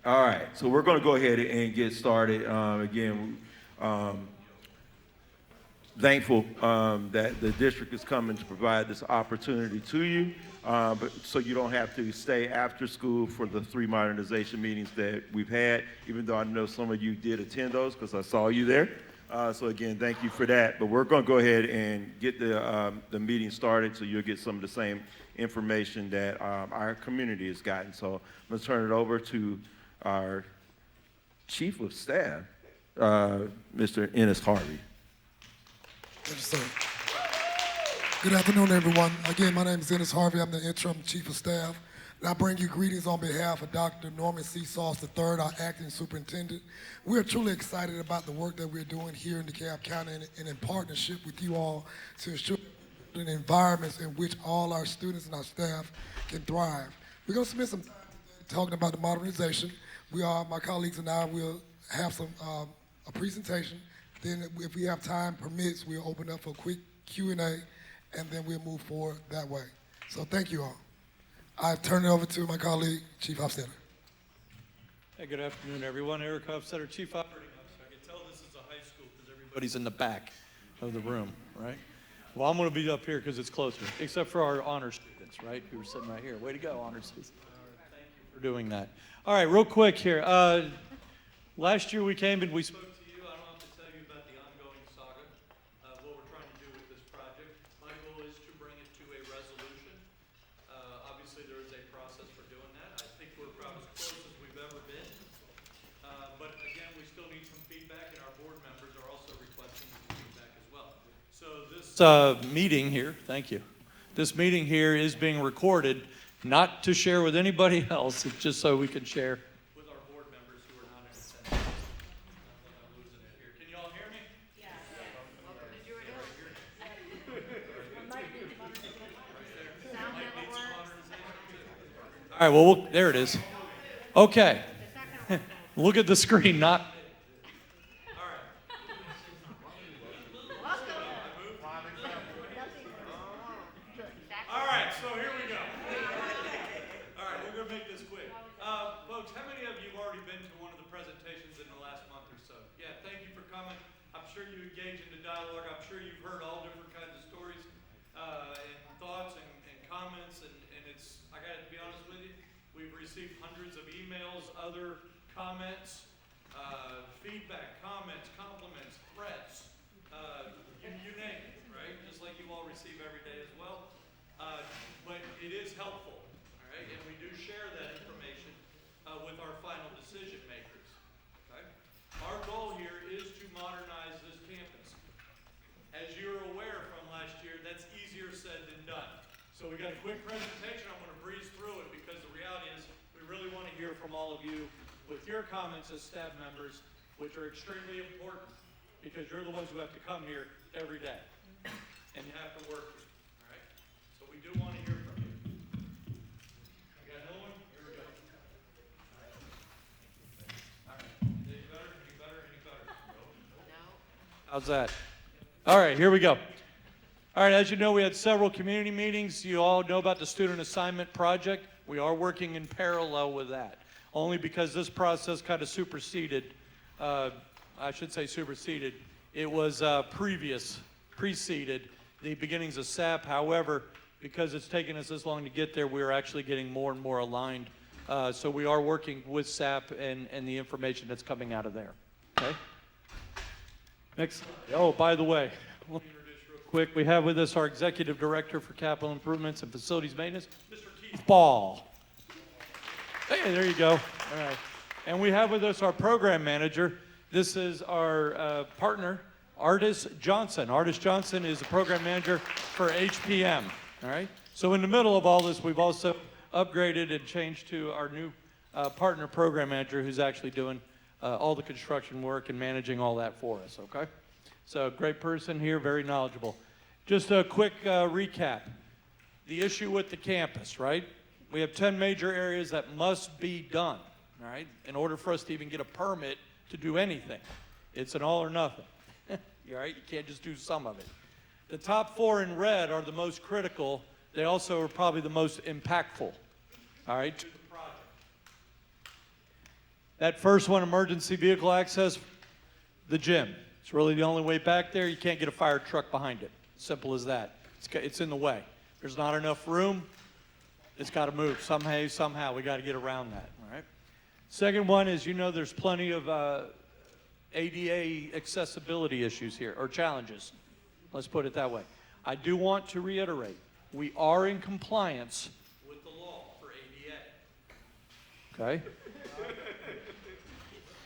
All right, so we're going to go ahead and get started. Again, thankful that the district is coming to provide this opportunity to you, but so you don't have to stay after school for the 3 modernization meetings that we've had, even though I know some of you did attend those because I saw you there. So again, thank you for that. But we're going to go ahead and get the meeting started so you'll get some of the same information that our community has gotten. So I'm going to turn it over to our Chief of Staff, Mr. Ennis Harvey. Thank you, sir. Good afternoon, everyone. Again, my name is Ennis Harvey. I'm the Interim Chief of Staff. And I bring you greetings on behalf of Dr. Norman C. Sauce III, our Acting Superintendent. We are truly excited about the work that we're doing here in DeKalb County and in partnership with you all to ensure environments in which all our students and our staff can thrive. We're going to spend some time today talking about the modernization. My colleagues and I will have a presentation. Then if we have time permits, we'll open up for a quick Q&A, and then we'll move forward that way. So thank you all. I turn it over to my colleague, Chief Hofstetter. Hey, good afternoon, everyone. Eric Hofstetter, Chief Operating Officer. I can tell this is a high school because everybody's in the back of the room, right? Well, I'm going to be up here because it's closer, except for our honor students, right, who are sitting right here. Way to go, honor students. Thank you for doing that. All right, real quick here. Last year we came and we spoke to you. I don't have to tell you about the ongoing saga of what we're trying to do with this project. My goal is to bring it to a resolution. Obviously, there is a process for doing that. I think we're about as close as we've ever been. But again, we still need some feedback, and our board members are also requesting some feedback as well. So this meeting here, thank you. This meeting here is being recorded, not to share with anybody else, it's just so we can share with our board members who are not in attendance. I'm losing it here. Can you all hear me? Yeah. Welcome to Jordan. All right, well, there it is. Okay. Look at the screen, not... hundreds of emails, other comments, feedback, comments, compliments, threats, you name it, right? Just like you all receive every day as well. But it is helpful, all right? And we do share that information with our final decision makers, okay? Our goal here is to modernize this campus. As you're aware from last year, that's easier said than done. So we got a quick presentation. I'm going to breeze through it because the reality is we really want to hear from all of you with your comments as staff members, which are extremely important because you're the ones who have to come here every day and you have to work here, all right? So we do want to hear from you. You got another one? Here we go. All right. Any better? Any better? Any better? No. How's that? All right, here we go. All right, as you know, we had several community meetings. You all know about the student assignment project. We are working in parallel with that, only because this process kind of superseded, I should say superseded, it was preceded the beginnings of SAP. However, because it's taken us this long to get there, we're actually getting more and more aligned. So we are working with SAP and the information that's coming out of there, okay? Next, oh, by the way, let me introduce real quick. We have with us our Executive Director for Capital Improvements and Facilities Maintenance, Mr. Keith Ball. Hey, there you go. All right. And we have with us our Program Manager. This is our partner, Artis Johnson. Artis Johnson is the Program Manager for HPM, all right? So in the middle of all this, we've also upgraded and changed to our new partner Program Manager who's actually doing all the construction work and managing all that for us, okay? So great person here, very knowledgeable. Just a quick recap. The issue with the campus, right? We have 10 major areas that must be done, all right? In order for us to even get a permit to do anything. It's an all or nothing, all right? You can't just do some of it. The top 4 in red are the most critical. They also are probably the most impactful, all right, to the project. That first one, emergency vehicle access, the gym. It's really the only way back there. You can't get a fire truck behind it. Simple as that. It's in the way. There's not enough room. It's got to move somehow. We got to get around that. All right. Second one is, there's plenty of ADA accessibility issues here, or challenges. Let's put it that way. I do want to reiterate, we are in compliance with the law for ADA. Okay?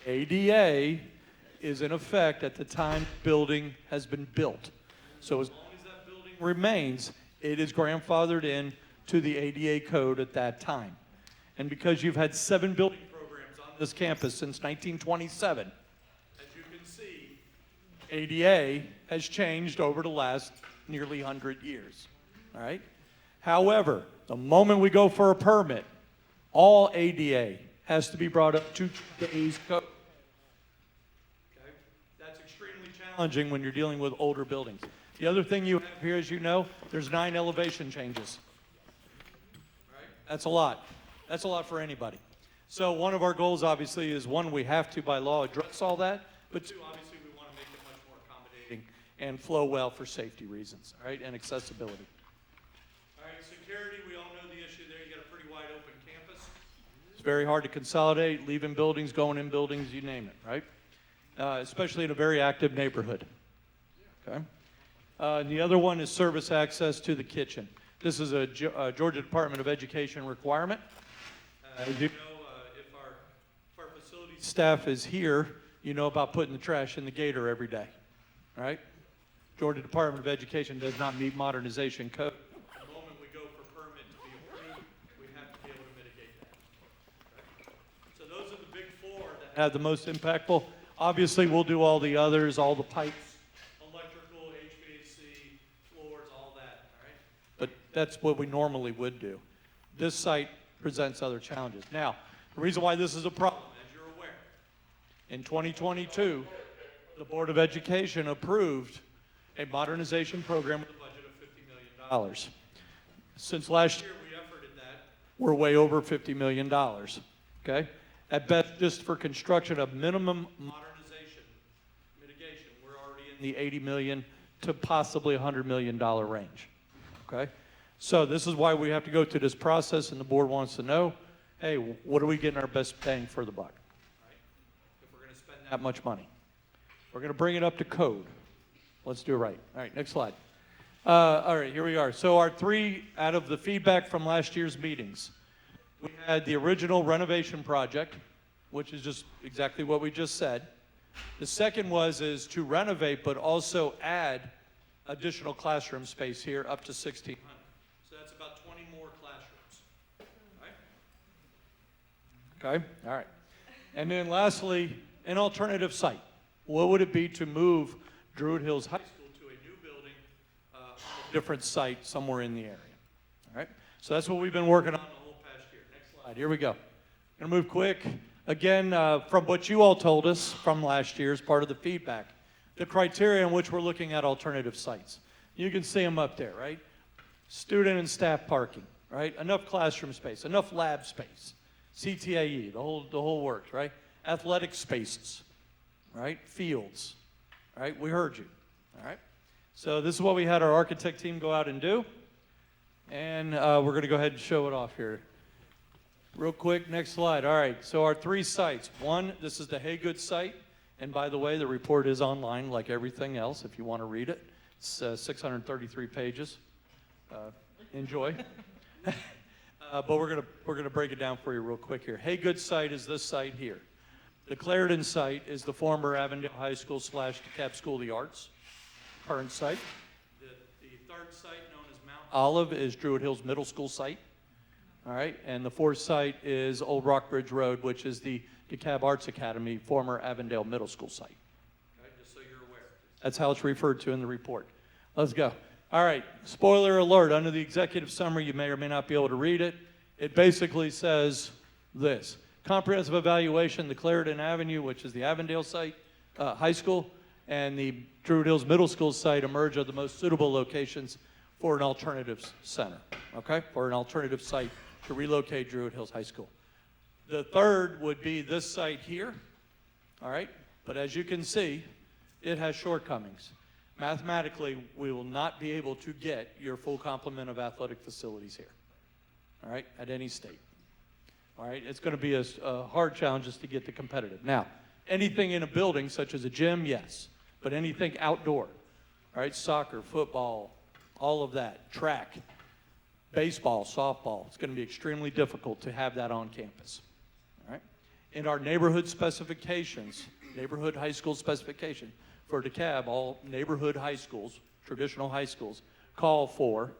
ADA is in effect at the time building has been built. So as long as that building remains, it is grandfathered in to the ADA code at that time. And because you've had 7 building programs on this campus since 1927, as you can see, ADA has changed over the last nearly 100 years. All right? However, the moment we go for a permit, all ADA has to be brought up to today's code. Okay? That's extremely challenging when you're dealing with older buildings. The other thing you have here, as you know, there's 9 elevation changes. Right? That's a lot. That's a lot for anybody. So one of our goals, obviously, is one, we have to, by law, address all that, but 2, obviously, we want to make it much more accommodating and flow well for safety reasons, all right, and accessibility. All right, security, we all know the issue there. You got a pretty wide open campus. It's very hard to consolidate, leaving buildings, going in buildings, you name it, right? Especially in a very active neighborhood, okay? And the other one is service access to the kitchen. This is a Georgia Department of Education requirement. As you know, if our facility staff is here, you know about putting the trash in the gator every day, all right? Georgia Department of Education does not meet modernization code. The moment we go for permit to be approved, we have to be able to mitigate that. Okay? So those are the big 4 that have the most impactful. Obviously, we'll do all the others, all the pipes, electrical, HVAC, floors, all that, all right? But that's what we normally would do. This site presents other challenges. Now, the reason why this is a problem, as you're aware, in 2022, the Board of Education approved a modernization program with a budget of $50 million. Since last year we efforted that, we're way over $50 million, okay? At best, just for construction of minimum modernization mitigation, we're already in the $80 million to possibly $100 million range, okay? So this is why we have to go through this process, and the board wants to know, hey, what are we getting our best bang for the buck, right? If we're gonna spend that much money. We're gonna bring it up to code. Let's do it right. All right, next slide. All right, here we are. So our 3 out of the feedback from last year's meetings. We had the original renovation project, which is just exactly what we just said. The second is to renovate, but also add additional classroom space here up to 1,600. So that's about 20 more classrooms. All right? Okay, all right. And then lastly, an alternative site. What would it be to move Druid Hills High School to a new building on a different site somewhere in the area? All right? So that's what we've been working on the whole past year. Next slide. Here we go. Gonna move quick. Again, from what you all told us from last year as part of the feedback, the criteria in which we're looking at alternative sites. You can see them up there, right? Student and staff parking, right? Enough classroom space, enough lab space, CTAE, the whole works, right? Athletic spaces, right? Fields, right? We heard you, all right? So this is what we had our architect team go out and do. And we're gonna go ahead and show it off here. Real quick, next slide. All right, so our 3 sites. One, this is the Haygood site. And by the way, the report is online like everything else if you want to read it. It's 633 pages. Enjoy. But we're gonna break it down for you real quick here. Haygood site is this site here. The Clarendon site is the former Avondale High School / DeKalb School of the Arts, current site. The third site, known as Mount Olive, is Druid Hills Middle School site. All right, and the 4th site is Old Rockbridge Road, which is the DeKalb Arts Academy, former Avondale Middle School site. Okay, just so you're aware. That's how it's referred to in the report. Let's go. All right, spoiler alert, under the executive summary, you may or may not be able to read it. It basically says this: comprehensive evaluation, the Clarendon Avenue, which is the Avondale site, high school, and the Druid Hills Middle School site emerge as the most suitable locations for an alternative center, okay? For an alternative site to relocate Druid Hills High School. The third would be this site here, all right? But as you can see, it has shortcomings. Mathematically, we will not be able to get your full complement of athletic facilities here, all right, at any state. All right, it's going to be a hard challenge just to get the competitive. Now, anything in a building, such as a gym, yes, but anything outdoor, all right, soccer, football, all of that, track, baseball, softball, it's going to be extremely difficult to have that on campus. All right, in our neighborhood specifications, neighborhood high school specification for DeKalb, all neighborhood high schools, traditional high schools, call for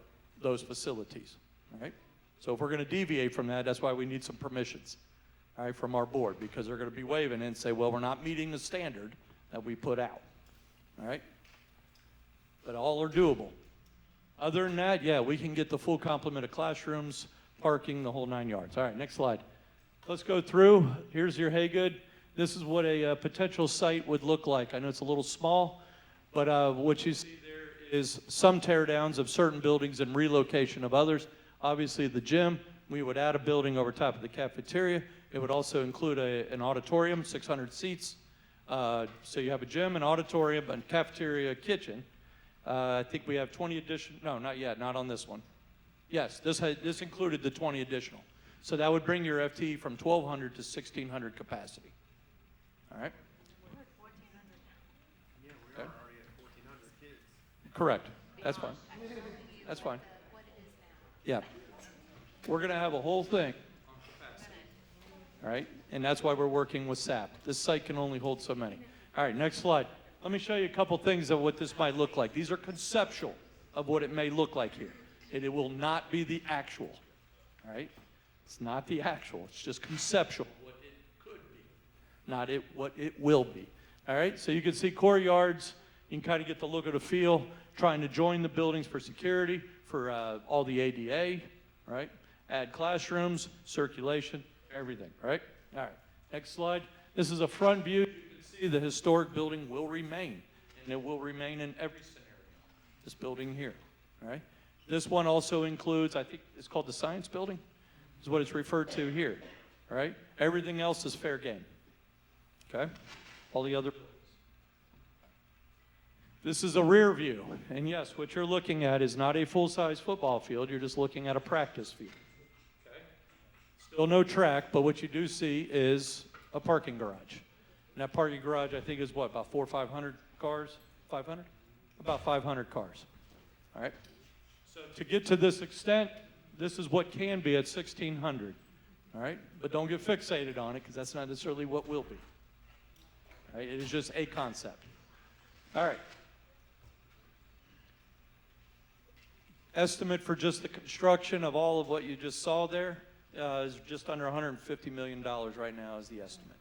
those facilities. All right. So if we're going to deviate from that, that's why we need some permissions, all right, from our board, because they're going to be waiving and say, well, we're not meeting the standard that we put out, all right? But all are doable. Other than that, yeah, we can get the full complement of classrooms, parking, the whole 9 yards. All right, next slide. Let's go through. Here's your Haygood. This is what a potential site would look like. I know it's a little small, but what you see there is some teardowns of certain buildings and relocation of others. Obviously, the gym, we would add a building over top of the cafeteria. It would also include an auditorium, 600 seats. So you have a gym, an auditorium, a cafeteria, kitchen. I think we have 20 additional, no, not yet, not on this one. Yes, this included the 20 additional. So that would bring your FTE from 1,200 to 1,600 capacity. All right? We're at 1,400. Yeah, we are already at 1,400 kids. Correct. That's fine. That's fine. Yeah. We're going to have a whole thing on capacity. All right? And that's why we're working with SAP. This site can only hold so many. All right, next slide. Let me show you a couple things of what this might look like. These are conceptual of what it may look like here. And it will not be the actual. All right? It's not the actual. It's just conceptual, what it could be, not what it will be. All right? So you can see courtyards. You can kind of get the look of the feel, trying to join the buildings for security, for all the ADA, right? Add classrooms, circulation, everything, right? All right, next slide. This is a front view. You can see the historic building will remain, and it will remain in every scenario. This building here, all right? This one also includes, I think it's called the Science Building, is what it's referred to here, all right? Everything else is fair game, okay? All the other. This is a rear view, and yes, what you're looking at is not a full-size football field. You're just looking at a practice field. Okay? Still no track, but what you do see is a parking garage. And that parking garage, I think, is what, about 400 or 500 cars? 500? About 500 cars. All right? So to get to this extent, this is what can be at 1,600. All right? But don't get fixated on it, because that's not necessarily what will be. All right? It is just a concept. All right. Estimate for just the construction of all of what you just saw there is just under $150 million right now is the estimate.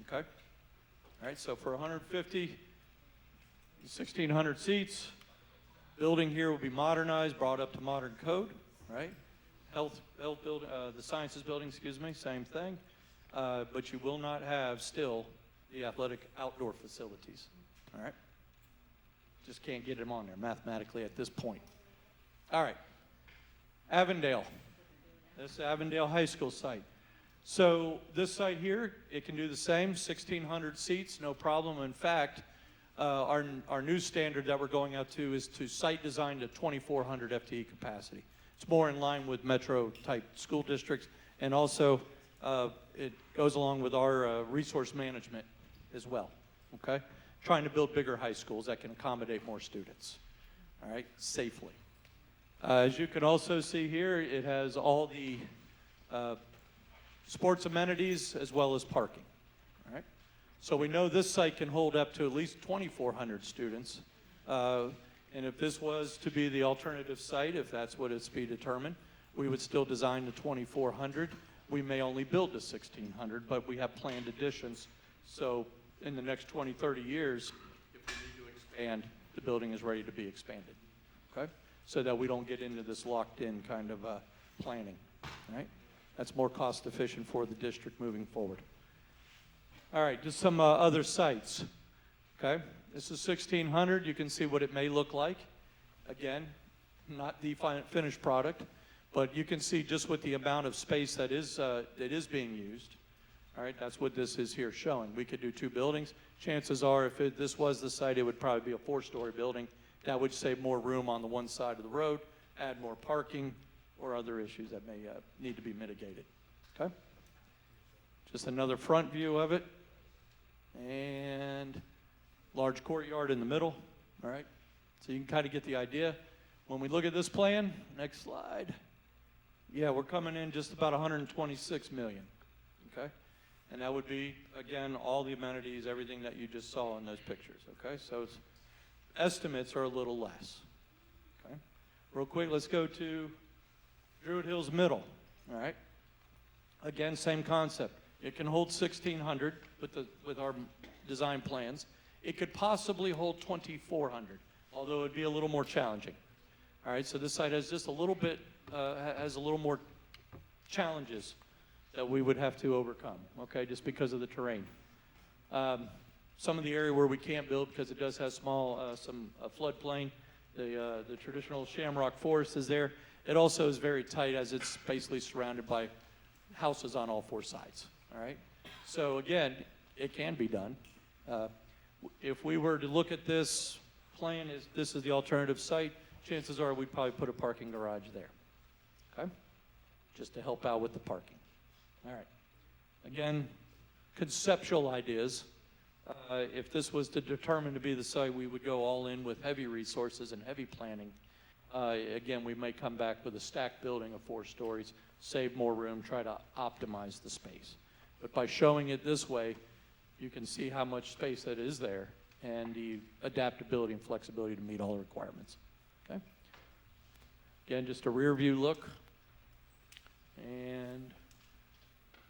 Okay? All right, so for 150, 1,600 seats, building here will be modernized, brought up to modern code, right? Health building, the sciences building, excuse me, same thing. But you will not have still the athletic outdoor facilities, all right? Just can't get them on there mathematically at this point. All right, Avondale. This is Avondale High School site. So this site here, it can do the same, 1,600 seats, no problem. In fact, our new standard that we're going out to is to site design to 2,400 FTE capacity. It's more in line with metro-type school districts, and also it goes along with our resource management as well, okay? Trying to build bigger high schools that can accommodate more students, all right, safely. As you can also see here, it has all the sports amenities as well as parking. All right? So we know this site can hold up to at least 2,400 students. And if this was to be the alternative site, if that's what it's be determined, we would still design the 2,400. We may only build the 1,600, but we have planned additions. So in the next 20, 30 years, if we need to expand, the building is ready to be expanded. Okay? So that we don't get into this locked-in kind of planning, right? That's more cost-efficient for the district moving forward. All right, just some other sites, okay? This is 1,600. You can see what it may look like. Again, not the finished product, But you can see just with the amount of space that is being used, all right, that's what this is here showing. We could do 2 buildings. Chances are if this was the site, it would probably be a 4-story building. That would save more room on the one side of the road, add more parking, or other issues that may need to be mitigated, okay? Just another front view of it. And large courtyard in the middle, all right? So you can kind of get the idea. When we look at this plan, next slide, yeah, we're coming in just about 126 million, okay? And that would be, again, all the amenities, everything that you just saw in those pictures, okay? So estimates are a little less, okay? Real quick, let's go to Druid Hills Middle, all right? Again, same concept. It can hold 1,600 with our design plans. It could possibly hold 2,400, although it'd be a little more challenging. All right, so this site has just a little bit, has a little more challenges that we would have to overcome, okay, just because of the terrain. Some of the area where we can't build because it does have small, some floodplain, the traditional shamrock forest is there. It also is very tight as it's basically surrounded by houses on all 4 sides, all right? So again, it can be done. If we were to look at this plan, this is the alternative site, chances are we'd probably put a parking garage there, okay? Just to help out with the parking. All right. Again, conceptual ideas. If this was to determine to be the site, we would go all in with heavy resources and heavy planning. Again, we may come back with a stacked building of 4 stories, save more room, try to optimize the space. But by showing it this way, you can see how much space that is there and the adaptability and flexibility to meet all the requirements. Okay. Again, just a rear view look. And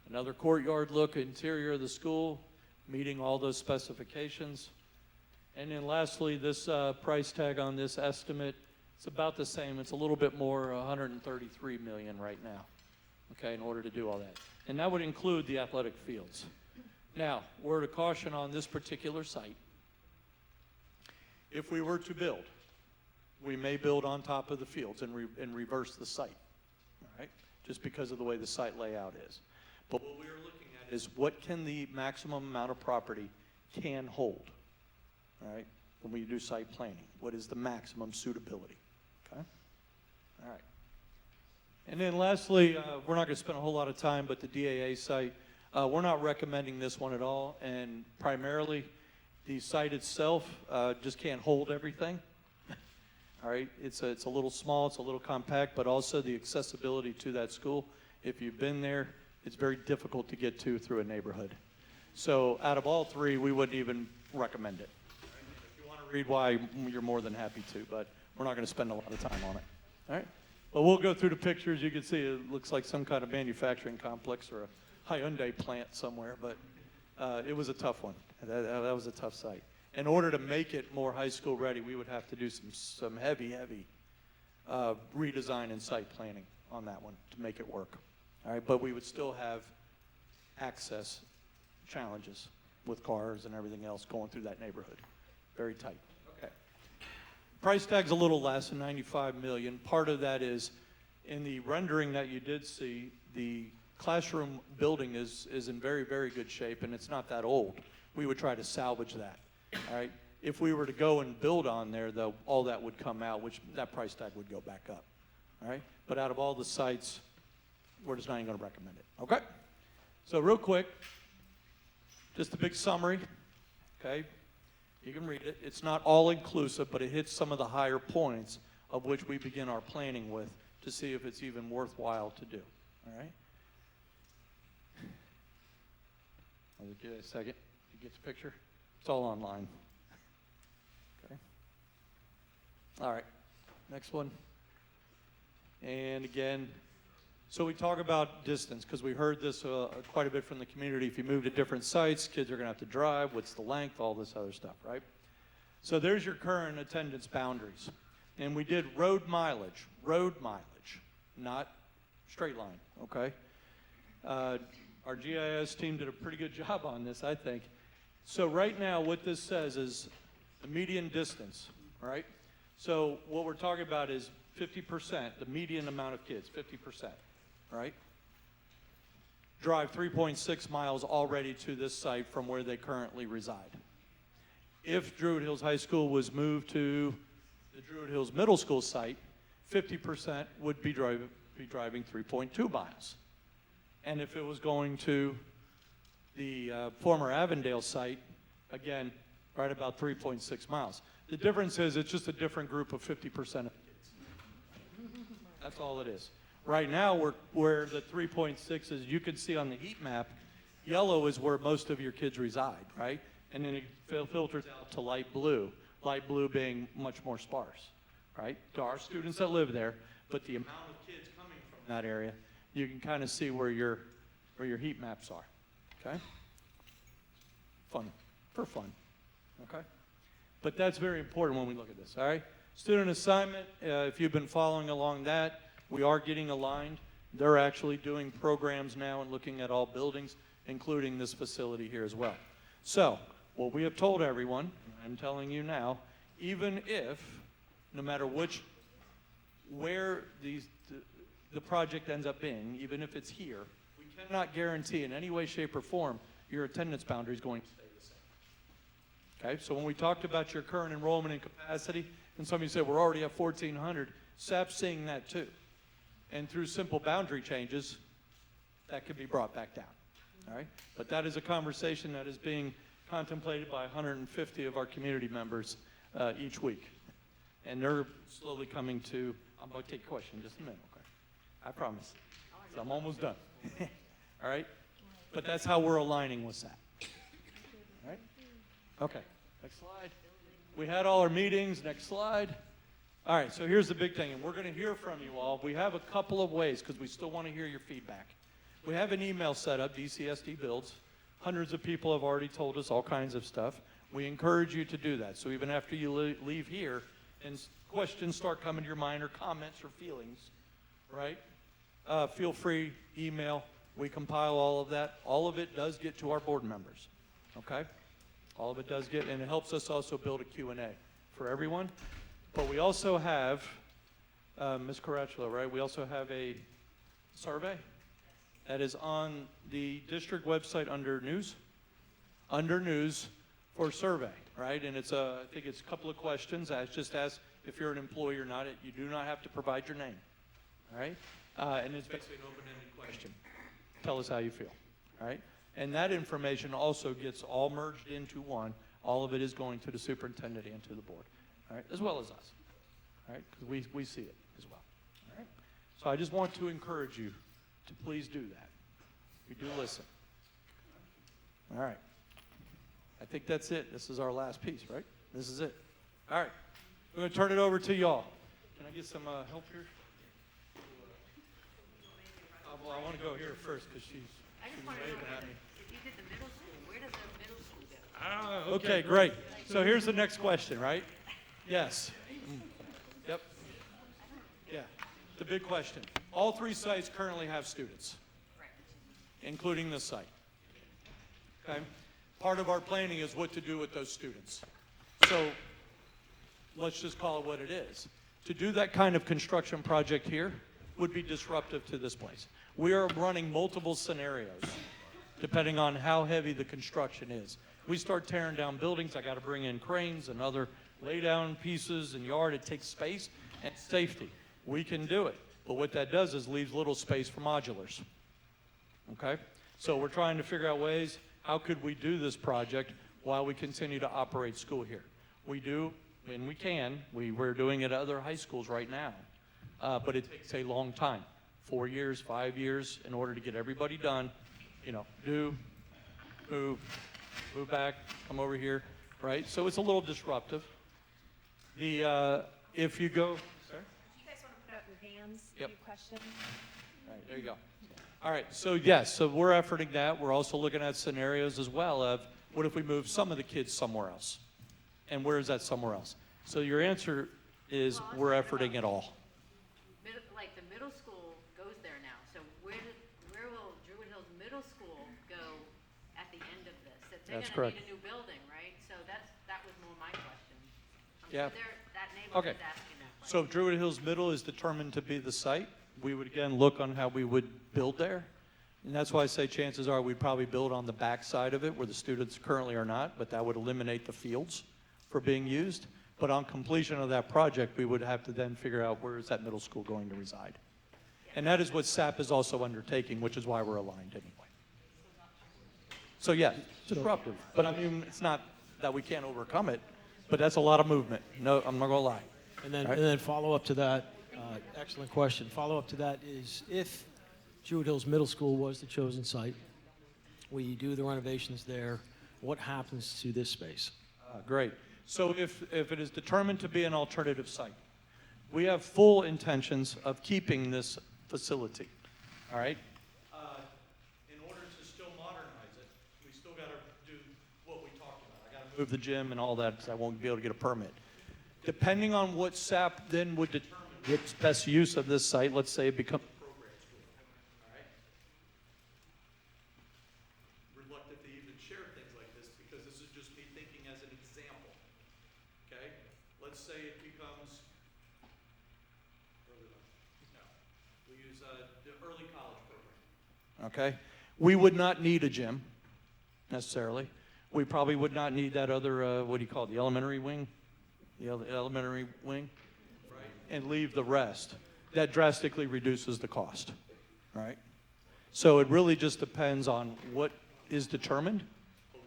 another courtyard look, interior of the school, meeting all those specifications. And then lastly, this price tag on this estimate, it's about the same. It's a little bit more, 133 million right now, okay, in order to do all that. And that would include the athletic fields. Now, word of caution on this particular site, if we were to build, we may build on top of the fields and reverse the site, all right, just because of the way the site layout is. But what we are looking at is what can the maximum amount of property can hold, all right, when we do site planning. What is the maximum suitability, okay? All right. And then lastly, we're not going to spend a whole lot of time, but the DAA site, we're not recommending this one at all, and primarily the site itself just can't hold everything. All right, it's a little small, it's a little compact, but also the accessibility to that school. If you've been there, it's very difficult to get to through a neighborhood. So out of all 3, we wouldn't even recommend it. If you want to read why, you're more than happy to, but we're not going to spend a lot of time on it. All right, but we'll go through the pictures. You can see it looks like some kind of manufacturing complex or a Hyundai plant somewhere, but it was a tough one. That was a tough site. In order to make it more high school ready, we would have to do some heavy redesign and site planning on that one to make it work. All right, but we would still have access challenges with cars and everything else going through that neighborhood. Very tight. Okay. Price tag's a little less than 95 million. Part of that is in the rendering that you did see, the classroom building is in very, very good shape, and it's not that old. We would try to salvage that. All right. If we were to go and build on there, though, all that would come out, which that price tag would go back up. All right. But out of all the sites, we're just not even going to recommend it. Okay. So real quick, just a big summary. Okay. You can read it. It's not all inclusive, but it hits some of the higher points of which we begin our planning with to see if it's even worthwhile to do. All right. I'll give you a second. You get the picture? It's all online. Okay. All right. Next one. And again, so we talk about distance because we heard this quite a bit from the community. If you move to different sites, kids are going to have to drive. What's the length? All this other stuff, right? So there's your current attendance boundaries. And we did road mileage, not straight line, okay? Our GIS team did a pretty good job on this, I think. So right now, what this says is the median distance, all right? So what we're talking about is 50%, the median amount of kids, 50%, right? Drive 3.6 miles already to this site from where they currently reside. If Druid Hills High School was moved to the Druid Hills Middle School site, 50% would be driving 3.2 miles. And if it was going to the former Avondale site, again, right about 3.6 miles. The difference is it's just a different group of 50% of kids. That's all it is. Right now, where the 3.6 is, you can see on the heat map, yellow is where most of your kids reside, right? And then it filters out to light blue being much more sparse, right? There are students that live there, but the amount of kids coming from that area, you can kind of see where your heat maps are, okay? For fun, okay? But that's very important when we look at this, all right? Student assignment, if you've been following along that, we are getting aligned. They're actually doing programs now and looking at all buildings, including this facility here as well. So, what we have told everyone, I'm telling you now, even if, no matter where the project ends up being, even if it's here, we cannot guarantee in any way, shape, or form your attendance boundary is going to stay the same. Okay, so when we talked about your current enrollment and capacity, and somebody said we're already at 1,400, SAP's seeing that too. And through simple boundary changes, that could be brought back down. All right, but that is a conversation that is being contemplated by 150 of our community members each week. And they're slowly coming to, I'm going to take a question in just a minute, okay? I promise. So I'm almost done. All right? But that's how we're aligning with that. All right? Okay, next slide. We had all our meetings, next slide. All right, so here's the big thing, and we're going to hear from you all. We have a couple of ways, because we still want to hear your feedback. We have an email set up, DCSD Builds. Hundreds of people have already told us all kinds of stuff. We encourage you to do that. So even after you leave here and questions start coming to your mind or comments or feelings, right? Feel free, email. We compile all of that. All of it does get to our board members, okay? All of it does get, and it helps us also build a Q&A for everyone. But we also have, Ms. Caracciolo, right? We also have a survey that is on the district website under news for survey, right? And it's I think it's a couple of questions. Just ask if you're an employee or not. You do not have to provide your name, all right? And it's basically an open-ended question. Tell us how you feel, all right? And that information also gets all merged into one. All of it is going to the superintendent and to the board, all right, as well as us, all right? Because we see it as well, all right? So I just want to encourage you to please do that. We do listen. All right. I think that's it. This is our last piece, right? This is it. All right. We're going to turn it over to y'all. Can I get some help here? Well, I want to go here first because she's waving at me. If you did the middle school, where does the middle school go? Okay, great. So here's the next question, right? Yes. Yep. Yeah. The big question. All three sites currently have students, including this site. Okay? Part of our planning is what to do with those students. So let's just call it what it is. To do that kind of construction project here would be disruptive to this place. We are running multiple scenarios depending on how heavy the construction is. We start tearing down buildings, I got to bring in cranes and other lay down pieces and yard. It takes space and safety. We can do it. But what that does is leaves little space for modulars. Okay? So we're trying to figure out ways, how could we do this project while we continue to operate school here? We do, and we can. We're doing it at other high schools right now. But it takes a long time, 4 years, 5 years, in order to get everybody done. You know, move back, come over here, right? So it's a little disruptive. If you go, sorry? You guys want to put up your hands? Yep. Any questions? All right, there you go. All right, so yes, so we're efforting that. We're also looking at scenarios as well of what if we move some of the kids somewhere else? And where is that somewhere else? So your answer is we're efforting it all. Like the middle school goes there now, so where will Druid Hills Middle School go at the end of this? If they're That's gonna correct. need a new building, right? So that was more my question. Yeah. That neighborhood's Okay. asking that. So if Druid Hills Middle is determined to be the site, we would again look on how we would build there. And that's why I say chances are we'd probably build on the back side of it where the students currently are not, but that would eliminate the fields for being used. But on completion of that project, we would have to then figure out where is that middle school going to reside. And that is what SAP is also undertaking, which is why we're aligned anyway. So yeah, it's disruptive, but I mean, it's not that we can't overcome it, but that's a lot of movement. No, I'm not gonna lie. And then, Right. and then follow up to that, excellent question. Follow up to that is if Druid Hills Middle School was the chosen site, we do the renovations there, what happens to this space? Great. So if it is determined to be an alternative site, we have full intentions of keeping this facility, all right? In order to still modernize it, we still got to do what we talked about. I got to move the gym and all that, because I won't be able to get a permit. Depending on what SAP then would determine what's best use of this site, let's say it becomes a program school, all right? Reluctant to even share things like this because this is just me thinking as an example, okay? Let's say it becomes, we use the early college program, okay? We would not need a gym necessarily. We probably would not need that other, what do you call it, the elementary wing? The elementary wing, right? And leave the rest. That drastically reduces the cost, right? So it really just depends on what is determined. But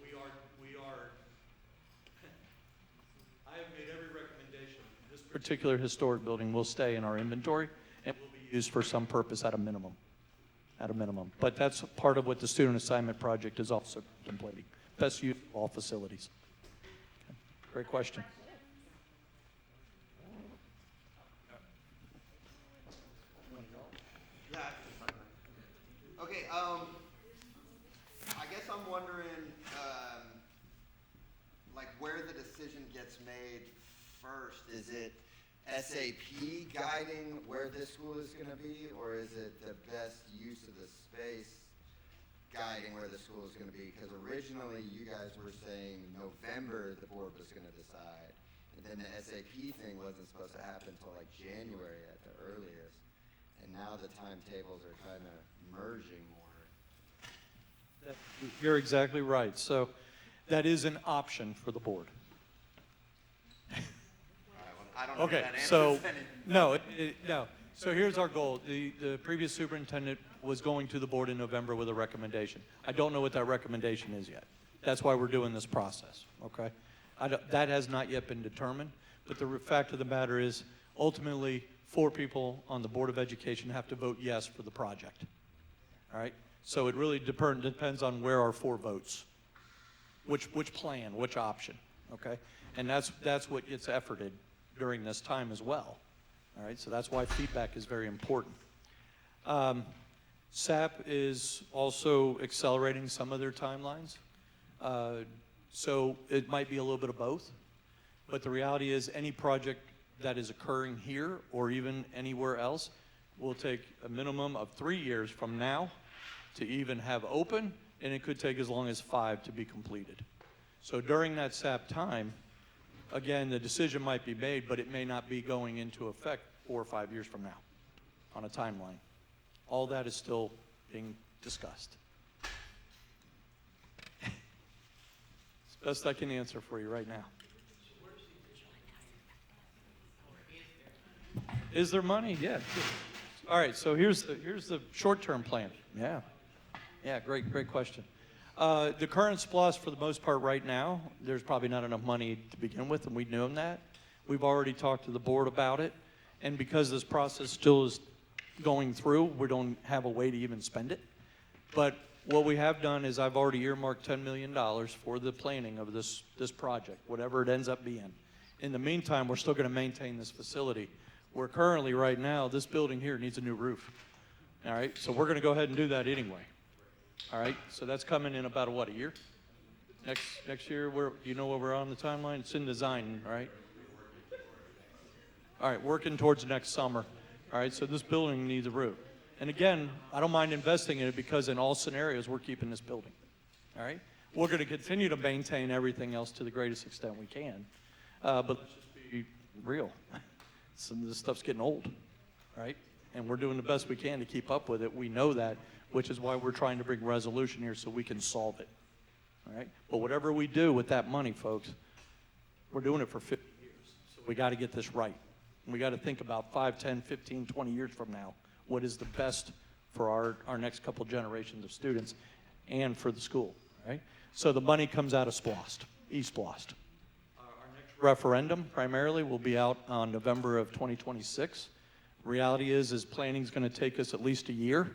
I have made every recommendation. This particular historic building will stay in our inventory and will be used for some purpose at a minimum. At a minimum. But that's part of what the student assignment project is also contemplating. Best use of all facilities. Okay. Great question. Okay, I guess I'm wondering, like where the decision gets made first. Is it SAP guiding where this school is gonna be, or is it the best use of the space guiding where the school is gonna be? Because originally you guys were saying November the board was gonna decide, and then the SAP thing wasn't supposed to happen until like January at the earliest. And now the timetables are kind of merging more. You're exactly right. So that is an option for the board. I don't know Okay, if that answers so, any. no. So here's our goal. The previous superintendent was going to the board in November with a recommendation. I don't know what that recommendation is yet. That's why we're doing this process, okay? That has not yet been determined, but the fact of the matter is, ultimately, 4 people on the Board of Education have to vote yes for the project, all right? So it really depends on where our 4 votes, which plan, which option, okay? And that's what gets efforted during this time as well, all right? So that's why feedback is very important. SAP is also accelerating some of their timelines. So it might be a little bit of both, but the reality is any project that is occurring here or even anywhere else will take a minimum of 3 years from now to even have open, and it could take as long as 5 to be completed. So during that SAP time, again, the decision might be made, but it may not be going into effect 4 or 5 years from now on a timeline. All that is still being discussed. It's the best I can answer for you right now. Is there money? Yeah. All right, so here's the short-term plan. Yeah. Yeah, great question. The current SPLOST, for the most part right now, there's probably not enough money to begin with, and we know that. We've already talked to the board about it, and because this process still is going through, we don't have a way to even spend it. But what we have done is I've already earmarked $10 million for the planning of this project, whatever it ends up being. In the meantime, we're still going to maintain this facility. We're currently, right now, this building here needs a new roof. All right, so we're going to go ahead and do that anyway. All right, so that's coming in about, a year? Next year, you know where we're on the timeline? It's in design, right? All right, working towards next summer. All right, so this building needs a roof. And again, I don't mind investing in it because in all scenarios, we're keeping this building. All right? We're going to continue to maintain everything else to the greatest extent we can. But let's just real. Some of this stuff's getting old, right? And we're doing the best we can to keep up with it. We know that, which is why we're trying to bring resolution here so we can solve it, all right? But whatever we do with that money, folks, we're doing it for 50 years. So we got to get this right. And we got to think about 5, 10, 15, 20 years from now, what is the best for our next couple generations of students and for the school, right? So the money comes out of SPLOST, eSPLOST. Our next referendum primarily will be out on November of 2026. Reality is planning's going to take us at least a year.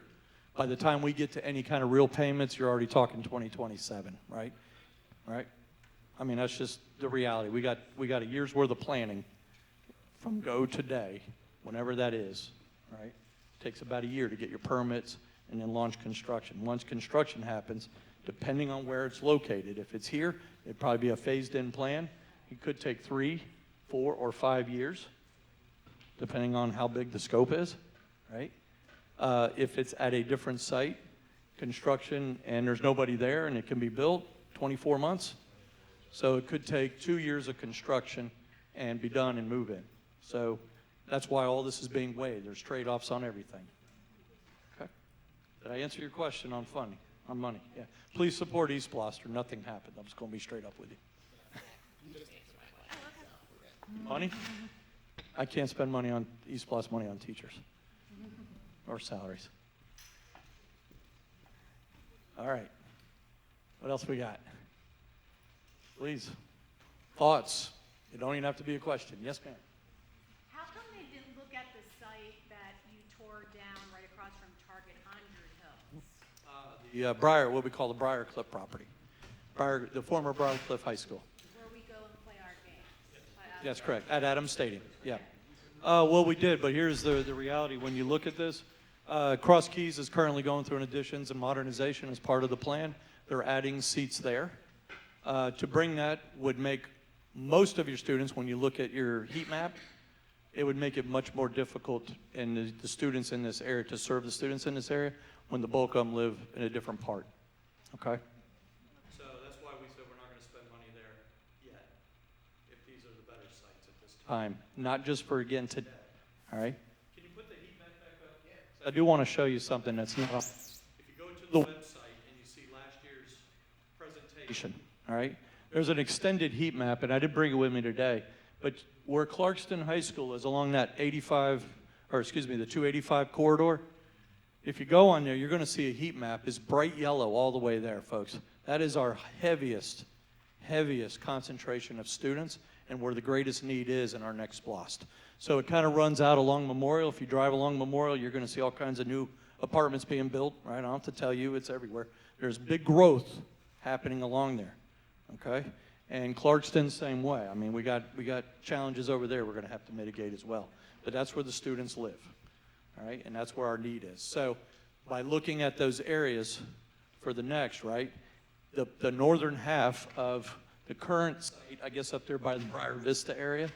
By the time we get to any kind of real payments, you're already talking 2027, right? Right? I mean, that's just the reality. We got a year's worth of planning from go today, whenever that is, right? Takes about a year to get your permits and then launch construction. Once construction happens, depending on where it's located, if it's here, it'd probably be a phased-in plan. It could take 3, 4, or 5 years, depending on how big the scope is, right? If it's at a different site, construction, and there's nobody there and it can be built, 24 months. So it could take 2 years of construction and be done and move in. So that's why all this is being weighed. There's trade-offs on everything. Okay. Did I answer your question on funding, on money? Yeah. Please support eSPLOST or nothing happened. I'm just going to be straight up with you. Money? I can't spend money on eSPLOST money on teachers or salaries. All right. What else we got? Please. Thoughts? It don't even have to be a question. Yes, ma'am. How come they didn't look at the site that you tore down right across from Target on Druid Hills? What we call the Briarcliff property. The former Briarcliff High School. Where we go and play our games. That's correct, at Adams Stadium, yeah. Well, we did, but here's the reality. When you look at this, Cross Keys is currently going through an additions and modernization as part of the plan. They're adding seats there. To bring that would make most of your students, when you look at your heat map, it would make it much more difficult in the students in this area, to serve the students in this area, when the bulk of them live in a different part, okay? So that's why we said we're not going to spend money there yet, if these are the better sites at this time. Not just for, again, today, all right? Can you put the heat map back up? Yeah. I do want to show you something that's not, if you go to the website and you see last year's presentation, all right? There's an extended heat map, and I did bring it with me today, but where Clarkston High School is along that the 285 corridor, if you go on there, you're going to see a heat map. It's bright yellow all the way there, folks. That is our heaviest concentration of students and where the greatest need is in our next SPLOST. So it kind of runs out along Memorial. If you drive along Memorial, you're going to see all kinds of new apartments being built, right? I don't have to tell you, it's everywhere. There's big growth happening along there. Okay, and Clarkston, same way. I mean, we got challenges over there we're going to have to mitigate as well. But that's where the students live, all right, and that's where our need is. So by looking at those areas for the next, right, the northern half of the current site, I guess up there by the Briar Vista area,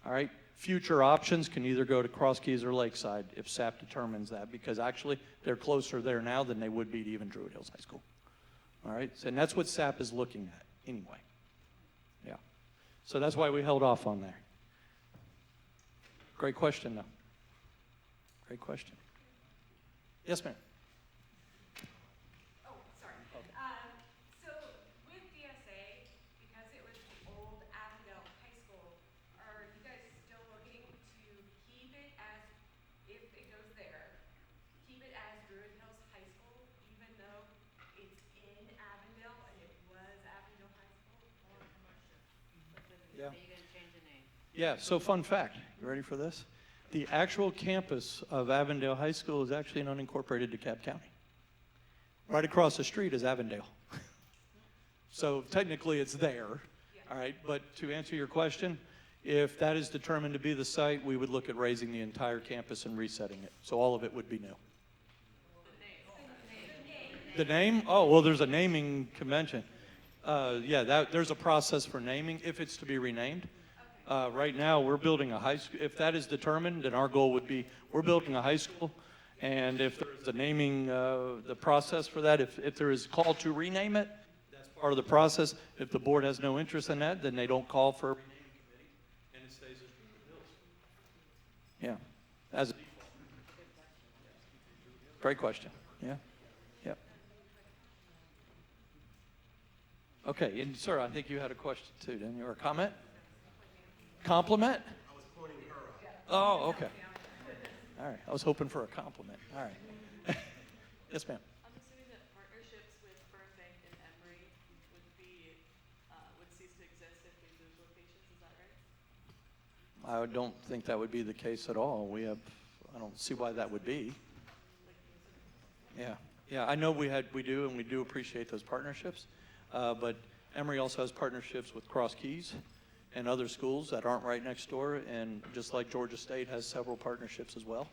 all right, future options can either go to Cross Keys or Lakeside if SAP determines that, because actually they're closer there now than they would be to even Druid Hills High School. All right, so, and that's what SAP is looking at anyway. Yeah. So that's why we held off on there. Great question, though. Great question. Yes, ma'am. Oh, sorry. So with DSA, because it was the old Avondale High School, are you guys still looking to keep it as, if it goes there, keep it as Druid Hills High School, even though it's in Avondale and it was Avondale High School? Yeah. Are you going to change the name? Yeah, so fun fact. You ready for this? The actual campus of Avondale High School is actually an unincorporated DeKalb County. Right across the street is Avondale. So technically it's there, all right? But to answer your question, if that is determined to be the site, we would look at raising the entire campus and resetting it. So all of it would be new. The name? Oh, well, there's a naming convention. Yeah, there's a process for naming if it's to be renamed. Right now, we're building a high school. If that is determined, then our goal would be we're building a high school. And if there's a naming, the process for that, if there is a call to rename it, that's part of the process. If the board has no interest in that, then they don't call for a renaming committee, and it stays as Druid Yeah. As great question. Yeah. Yeah. Okay, and sir, I think you had a question too, didn't you, or a comment? Compliment? I was pointing her out. Oh, okay. All right, I was hoping for a compliment. All right. Yes, ma'am. I'm assuming that partnerships with Fernbank and Emory would cease to exist if we move locations, is that right? I don't think that would be the case at all. I don't see why that would be. Yeah, yeah, I know we do, and we do appreciate those partnerships. But Emory also has partnerships with Cross Keys and other schools that aren't right next door, and just like Georgia State has several partnerships as well.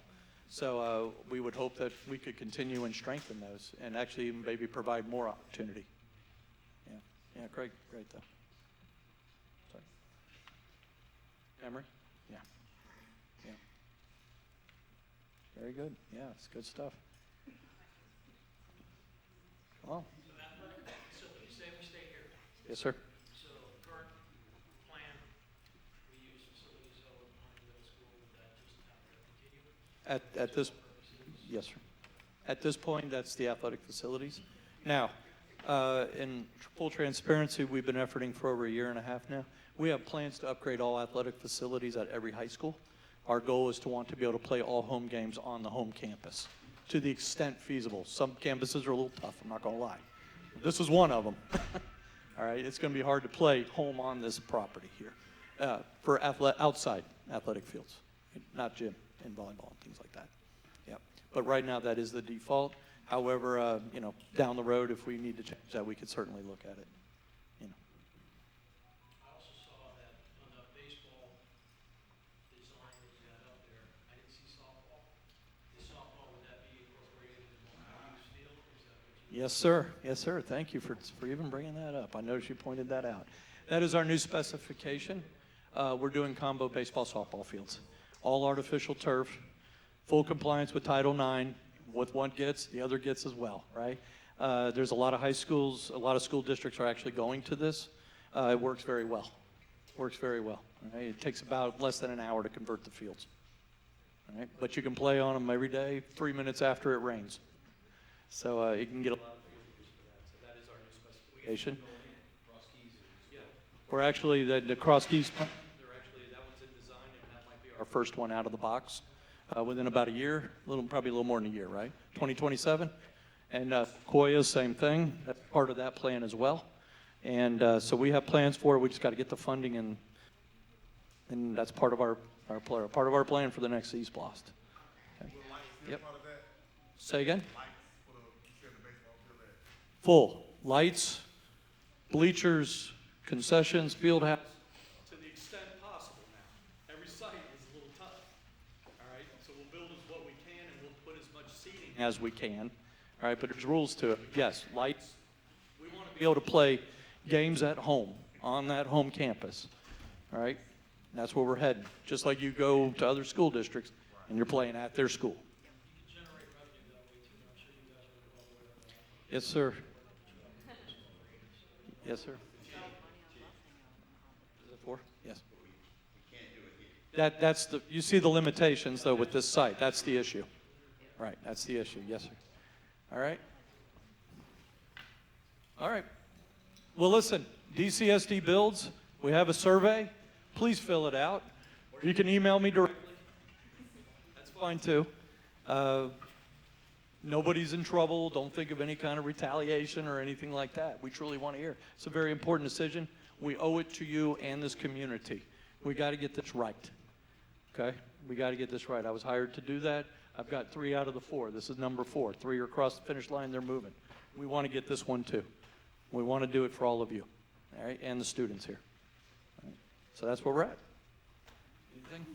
So we would hope that we could continue and strengthen those, and actually even maybe provide more opportunity. Yeah, yeah, great though. Sorry. Emory? Yeah, yeah. Very good. Yeah, it's good stuff. Well, So you say we stay here. yes, sir. So current plan, we use facilities over behind the middle school, would that just have to continue? At this, yes, sir. At this point, that's the athletic facilities. Now, in full transparency, we've been efforting for over a year and a half now. We have plans to upgrade all athletic facilities at every high school. Our goal is to want to be able to play all home games on the home campus to the extent feasible. Some campuses are a little tough, I'm not gonna lie. This is one of them. All right, it's gonna be hard to play home on this property here for outside athletic fields, not gym and volleyball and things like that. Yeah, but right now that is the default. However, you know, down the road, if we need to change that, we could certainly look at it. You know. I also saw that on the baseball design that you had up there, I didn't see softball. Is softball, would that be incorporated in the multi-use field? Is that what you? Yes, sir. Yes, sir. Thank you for even bringing that up. I noticed you pointed that out. That is our new specification. We're doing combo baseball, softball fields. All artificial turf, full compliance with Title IX. With one gets, the other gets as well, right? There's a lot of high schools, a lot of school districts are actually going to this. It works very well. Works very well. Right? It takes about less than an hour to convert the fields. All right? But you can play on them every day, 3 minutes after it rains. So you can get a lot of use for that. So that is our new specification. Yeah. We're actually, the Cross Keys, that one's in design, and that might be our first one out of the box. Within about a year, probably a little more than a year, right? 2027. And Koya, same thing. That's part of that plan as well. And so we have plans for it. We just got to get the funding, and that's part of our plan for the next East Blast. Okay. Yep. Say again? Full lights, bleachers, concessions, field house. To the extent possible now. Every site is a little tough. All right, so we'll build as what we can, and we'll put as much seating as we can. All right, but there's rules to it. Yes, lights. We want to be able to play games at home, on that home campus. All right, and that's where we're heading. Just like you go to other school districts, and you're playing at their school. You can generate revenue that way too, I'm sure you guys are well aware of that. Yes, sir. Yes, sir. Is it 4? Yes. That's the, you see the limitations though with this site. That's the issue. Right, that's the issue. Yes, sir. All right. All right. Well, listen, DCSD builds. We have a survey. Please fill it out. You can email me directly. That's fine too. Nobody's in trouble. Don't think of any kind of retaliation or anything like that. We truly want to hear. It's a very important decision. We owe it to you and this community. We got to get this right. Okay? We got to get this right. I was hired to do that. I've got 3 out of the 4. This is number 4. 3 are across the finish line. They're moving. We want to get this one too. We want to do it for all of you, all right, and the students here. All right. So that's where we're at. Anything?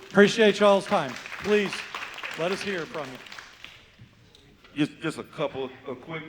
Appreciate y'all's time. Please let us hear from you. Just a couple of quick ones.